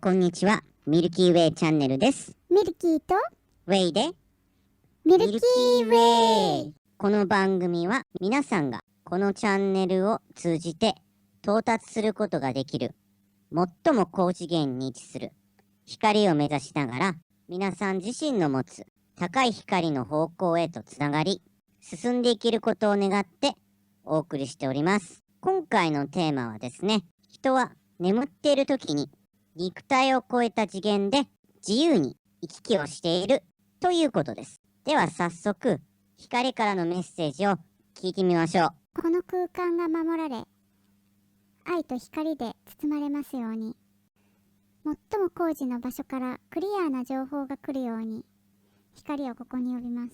こんにちは。ミルキーウェイチャンネルです。ミルキーとウェイでミルキーウェイ。この番組は皆さんがこのチャンネルを通じて到達することができる最も高次元に位置する光を目指しながら、皆さん自身の持つ高い光の方向へとつながり進んでいけることを願ってお送りしております。今回のテーマはですね、人は眠っている時に肉体を超えた次元で自由に行き来をしているということです。では早速、光からのメッセージを聞いてみましょう。この空間が守られ、愛と光で包まれますように。最も高次の場所からクリアな情報が来るように、光をここに呼びます。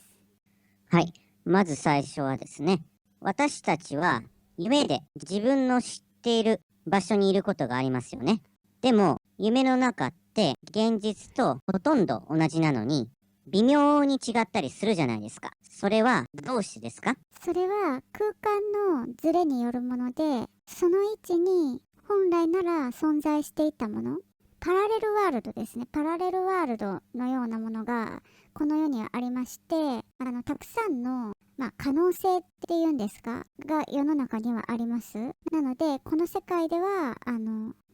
はい。まず最初はですね、私たちは夢で自分の知っている場所にいることがありますよね。でも、夢の中って現実とほとんど同じなのに、微妙に違ったりするじゃないですか。それはどうしてですか？それは空間のズレによるもので、その位置に本来なら存在していたもの、パラレルワールドですね。パラレルワールドのようなものがこの世にはありまして、たくさんの、可能性っていうんですかが世の中にはあります。なので、この世界では、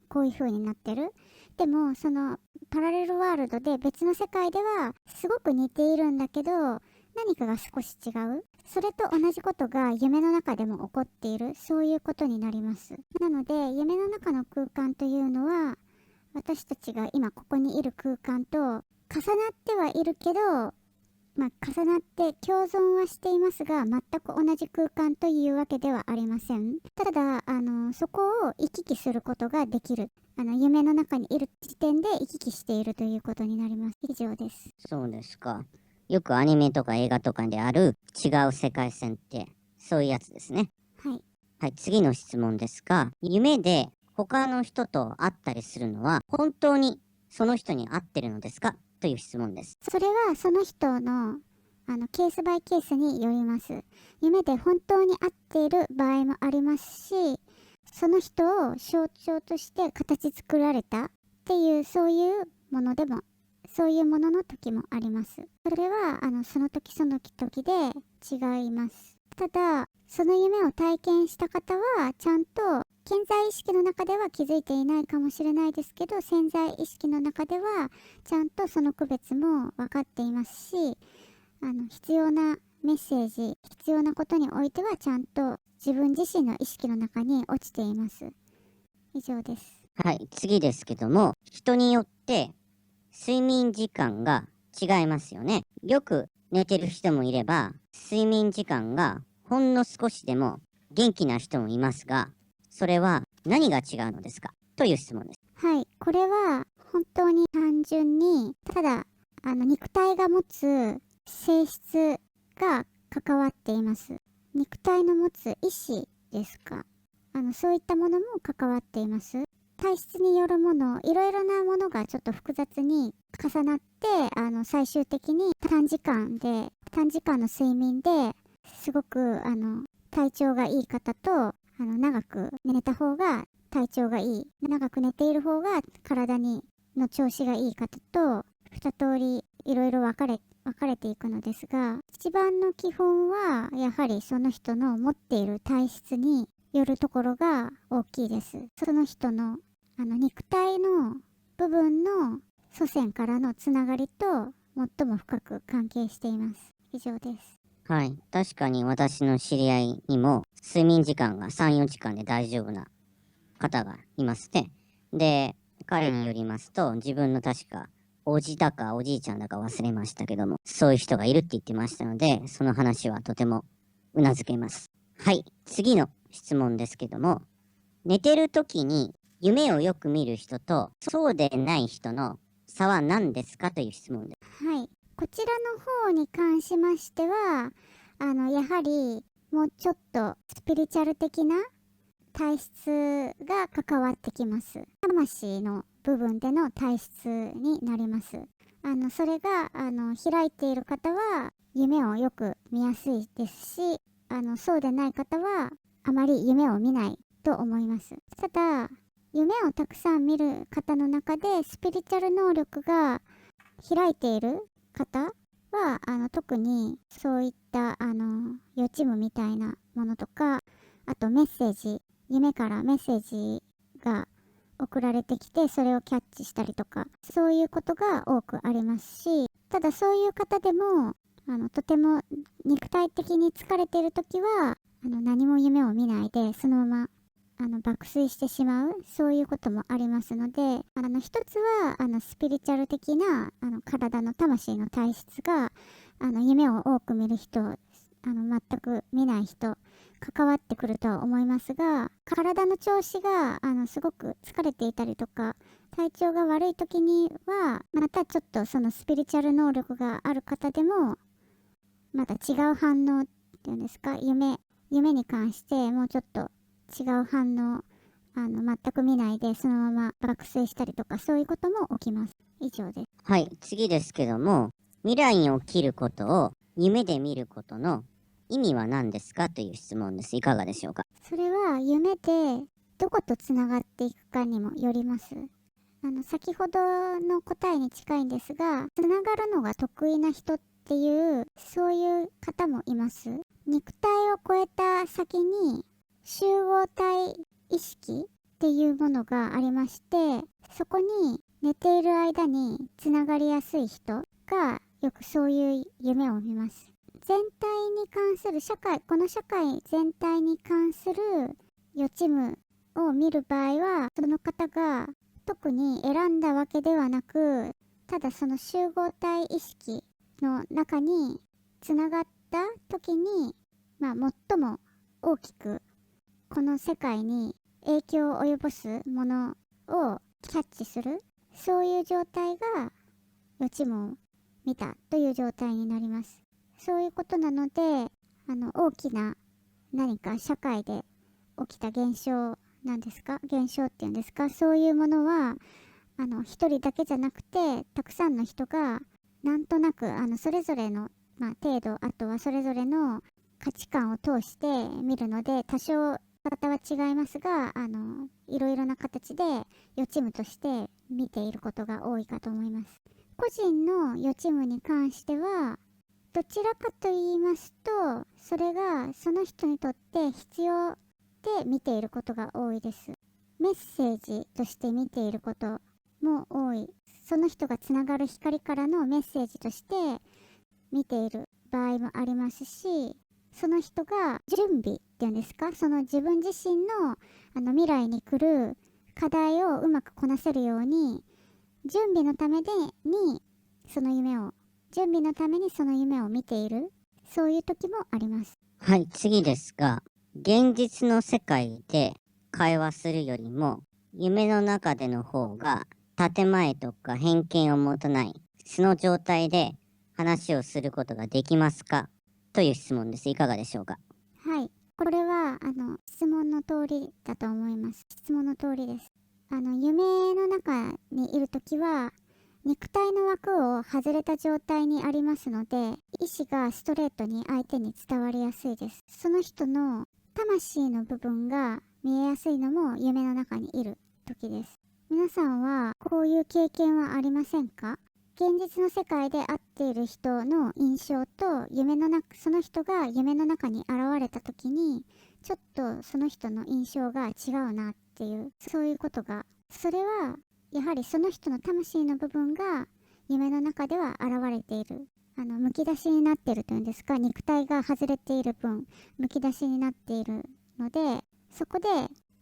こういう風になってる。でも、そのパラレルワールドで別の世界ではすごく似ているんだけど、何かが少し違う。それと同じことが夢の中でも起こっている。そういうことになります。なので、夢の中の空間というのは、私たちが今ここにいる空間と重なってはいるけど、重なって共存はしていますが、全く同じ空間というわけではありません。ただ、そこを行き来することができる。夢の中にいる時点で行き来しているということになります。以上です。そうですか。よくアニメとか映画とかである違う世界線って、そういうやつですね。はい。はい、次の質問ですが、夢で他の人と会ったりするのは本当にその人に会ってるのですかという質問です。それはその人のケースバイケースによります。夢で本当に合っている場合もありますし、その人を象徴として形作られたっていうそういうものでも、そういうものの時もあります。それはその時その時で違います。ただ、その夢を体験した方はちゃんと潜在意識の中では気づいていないかもしれないですけど、潜在意識の中ではちゃんとその区別も分かっていますし、必要なメッセージ、必要なことにおいてはちゃんと自分自身の意識の中に落ちています。以上です。はい、次ですけども、人によって睡眠時間が違いますよね。よく寝てる人もいれば、睡眠時間がほんの少しでも元気な人もいますが、それは何が違うのですかという質問です。はい、これは本当に単純に、ただ肉体が持つ性質が関わっています。肉体の持つ意志ですか。そういったものも関わっています。体質によるもの、いろいろなものがちょっと複雑に重なって、最終的に短時間の睡眠ですごく体調がいい方と、長く寝た方が体調がいい、長く寝ている方が体の調子がいい方と、二通りいろいろ分かれていくのですが、一番の基本はやはりその人の持っている体質によるところが大きいです。その人の肉体の部分の祖先からのつながりと最も深く関係しています。以上です。はい。確かに私の知り合いにも睡眠時間が3、4時間で大丈夫な方がいますね。で、彼によりますと、自分の確かおじだかおじいちゃんだか忘れましたけども、そういう人がいるって言ってましたので、その話はとてもうなずけます。はい。次の質問ですけども、寝てる時に夢をよく見る人とそうでない人の差は何ですかという質問です。はい。こちらの方に関しましては、やはりもうちょっとスピリチュアル的な体質が関わってきます。魂の部分での体質になります。それが、開いている方は夢をよく見やすいですし、そうでない方はあまり夢を見ないと思います。ただ、夢をたくさん見る方の中でスピリチュアル能力が開いている方は特にそういった予知夢みたいなものとか、あとメッセージ、夢からメッセージが送られてきてそれをキャッチしたりとか、そういうことが多くありますし、ただそういう方でもとても肉体的に疲れている時は何も夢を見ないでそのまま爆睡してしまう、そういうこともありますので、一つはスピリチュアル的な体の魂の体質が夢を多く見る人、全く見ない人関わってくるとは思いますが、体の調子がすごく疲れていたりとか体調が悪い時にはまたちょっとそのスピリチュアル能力がある方でもまた違う反応っていうんですか、夢に関してもうちょっと違う反応、全く見ないでそのまま爆睡したりとか、そういうことも起きます。以上です。はい、次ですけども、未来に起きることを夢で見ることの意味は何ですかという質問です。いかがでしょうか。それは夢でどことつながっていくかにもよります。先ほどの答えに近いんですが、つながるのが得意な人っていうそういう方もいます。肉体を超えた先に集合体意識っていうものがありまして、そこに寝ている間につながりやすい人がよくそういう夢を見ます。全体に関するこの社会全体に関する予知夢を見る場合は、その方が特に選んだわけではなく、ただその集合体意識の中につながった時に、最も大きくこの世界に影響を及ぼすものをキャッチする、そういう状態が予知夢を見たという状態になります。そういうことなので、大きな何か社会で起きた現象なんですか、現象っていうんですか、そういうものは一人だけじゃなくてたくさんの人がなんとなくそれぞれの、程度、あとはそれぞれの価値観を通して見るので、多少方は違いますがいろいろな形で予知夢として見ていることが多いかと思います。個人の予知夢に関してはどちらかと言いますと、それがその人にとって必要で見ていることが多いです。メッセージとして見ていることも多い。その人がつながる光からのメッセージとして見ている場合もありますし、その人が準備っていうんですか、その自分自身の未来に来る課題をうまくこなせるように準備のためにその夢を準備のためにその夢を見ている、そういう時もあります。はい、次ですが、現実の世界で会話するよりも、夢の中での方が、建前とか偏見を持たない、素の状態で話をすることができますかという質問です。いかがでしょうか。はい。これは、質問の通りだと思います。質問の通りです。夢の中にいるときは、肉体の枠を外れた状態にありますので、意思がストレートに相手に伝わりやすいです。その人の魂の部分が見えやすいのも夢の中にいる時です。皆さんはこういう経験はありませんか？現実の世界で会っている人の印象とその人が夢の中に現れた時に、ちょっとその人の印象が違うなっていう、そういうことが、それはやはりその人の魂の部分が夢の中では現れている。むき出しになっているというんですか、肉体が外れている分、むき出しになっているので、そこで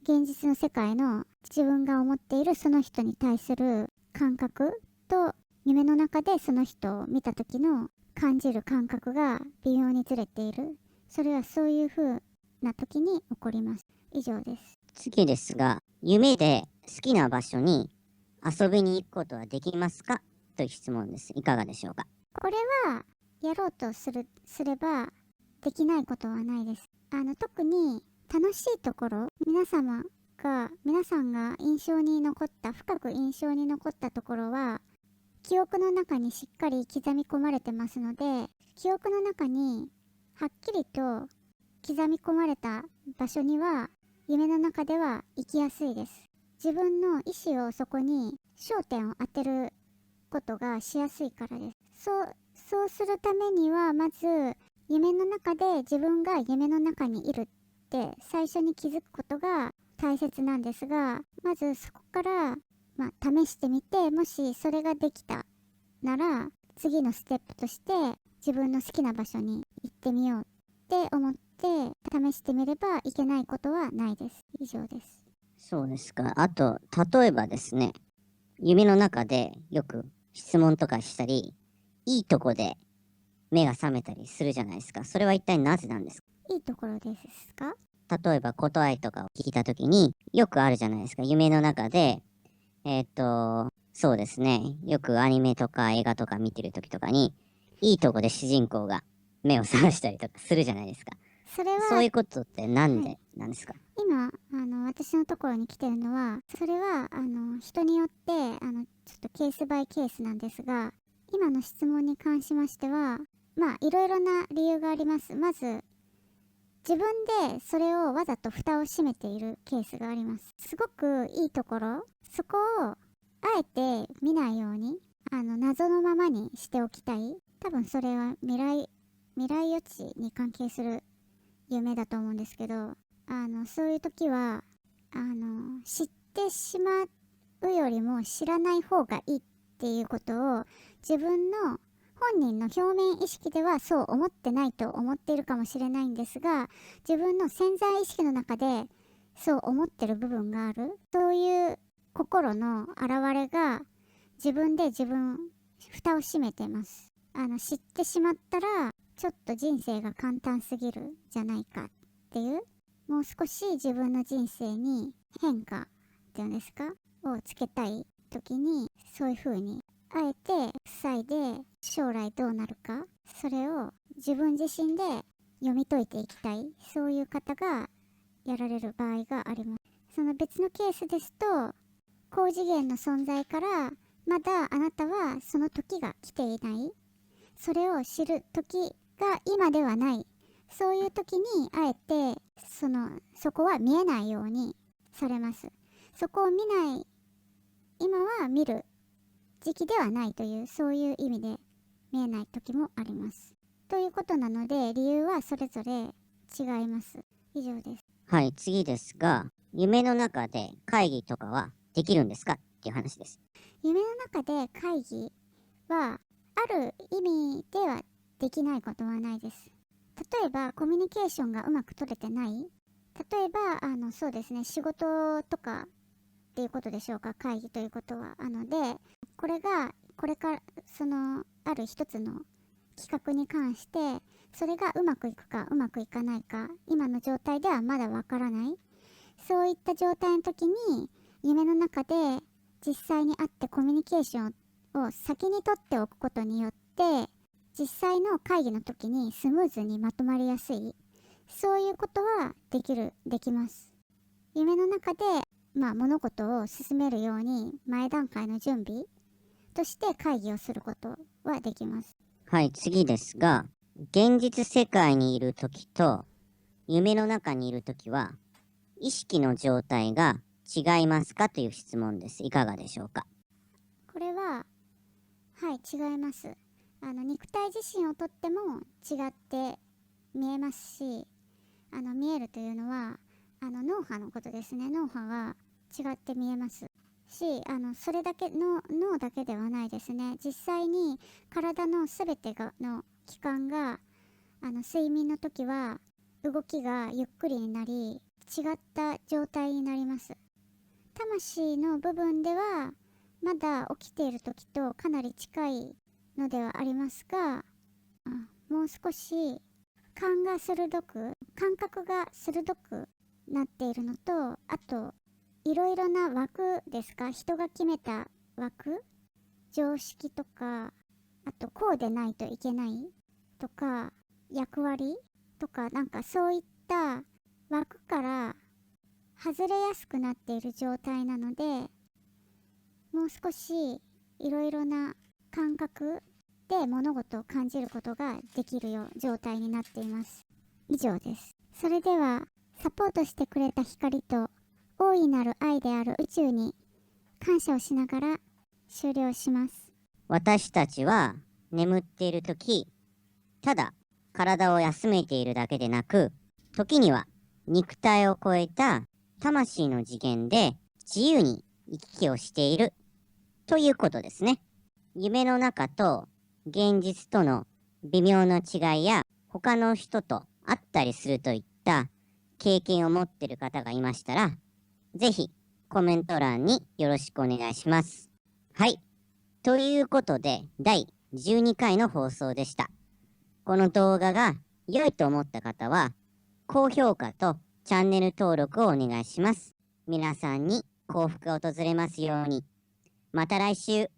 現実の世界の自分が思っているその人に対する感覚と、夢の中でその人を見た時の感じる感覚が微妙にずれている。それはそういう風な時に起こります。以上です。次ですが、夢で好きな場所に遊びに行くことはできますかという質問です。いかがでしょうか。これはやろうとすればできないことはないです。特に楽しいところ、皆さんが深く印象に残ったところは、記憶の中にしっかり刻み込まれてますので、記憶の中にはっきりと刻み込まれた場所には、夢の中では行きやすいです。自分の意思をそこに焦点を当てることがしやすいからです。そうするためには、まず夢の中で自分が夢の中にいるって最初に気づくことが大切なんですが、まずそこから、試してみて、もしそれができたなら次のステップとして自分の好きな場所に行ってみようって思って試してみればいけないことはないです。以上です。そうですか。あと、例えばですね、夢の中でよく質問とかしたり、いいとこで目が覚めたりするじゃないですか。それは一体なぜなんですか？いいところですか？例えば、答えとかを聞いたときに、よくあるじゃないですか。夢の中で、そうですね。よくアニメとか映画とか見てるときとかに、いいとこで主人公が目を覚ましたりとかするじゃないですか。それはそういうことってなんでなんですか？今私のところに来てるのは、それは人によってちょっとケースバイケースなんですが、今の質問に関しましては、いろいろな理由があります。まず自分でそれをわざと蓋を閉めているケースがあります。すごくいいところ、そこをあえて見ないように謎のままにしておきたい。多分それは未来予知に関係する夢だと思うんですけど、そういう時は知ってしまうよりも知らない方がいいっていうことを、自分の本人の表面意識ではそう思ってないと思っているかもしれないんですが、自分の潜在意識の中でそう思ってる部分がある。そういう心の表れが自分で蓋を閉めてます。知ってしまったらちょっと人生が簡単すぎるじゃないかっていう、もう少し自分の人生に変化っていうんですかをつけたい時に、そういう風にあえて塞いで将来どうなるか、それを自分自身で読み解いていきたい、そういう方がやられる場合があります。その別のケースですと、高次元の存在からまだあなたはその時が来ていない、それを知る時が今ではない、そういう時にあえてそこは見えないようにされます。そこを見ない、今は見る時期ではないという、そういう意味で見えない時もありますということなので、理由はそれぞれ違います。以上です。はい、次ですが、夢の中で会議とかはできるんですかっていう話です。夢の中で会議はある意味ではできないことはないです。例えばコミュニケーションがうまく取れてない、例えばそうですね、仕事とかっていうことでしょうか、会議ということは。で、これからある一つの企画に関して、それがうまくいくかうまくいかないか、今の状態ではまだわからない。そういった状態の時に、夢の中で実際に会ってコミュニケーションを先に取っておくことによって、実際の会議の時にスムーズにまとまりやすい。そういうことはできます。夢の中で物事を進めるように前段階の準備として会議をすることはできます。はい、次ですが、現実世界にいるときと夢の中にいるときは、意識の状態が違いますかという質問です。いかがでしょうか？これは、はい、違います。肉体自身をとっても違って見えますし、見えるというのは、脳波のことですね。脳波が違って見えますし、それだけの脳だけではないですね。実際に体のすべての器官が睡眠の時は動きがゆっくりになり、違った状態になります。魂の部分ではまだ起きている時とかなり近いのではありますが、もう少し感覚が鋭くなっているのと、あといろいろな枠ですか、人が決めた枠、常識とか、あとこうでないといけないとか、役割とか、なんかそういった枠から外れやすくなっている状態なので、もう少しいろいろな感覚で物事を感じることができる状態になっています。以上です。それではサポートしてくれた光と大いなる愛である宇宙に感謝をしながら終了します。私たちは眠っているとき、ただ体を休めているだけでなく、時には肉体を超えた魂の次元で自由に行き来をしているということですね。夢の中と現実との微妙な違いや、他の人と会ったりするといった経験を持っている方がいましたら、ぜひコメント欄によろしくお願いします。はい。ということで、第12回の放送でした。この動画が良いと思った方は、高評価とチャンネル登録をお願いします。皆さんに幸福が訪れますように。また来週。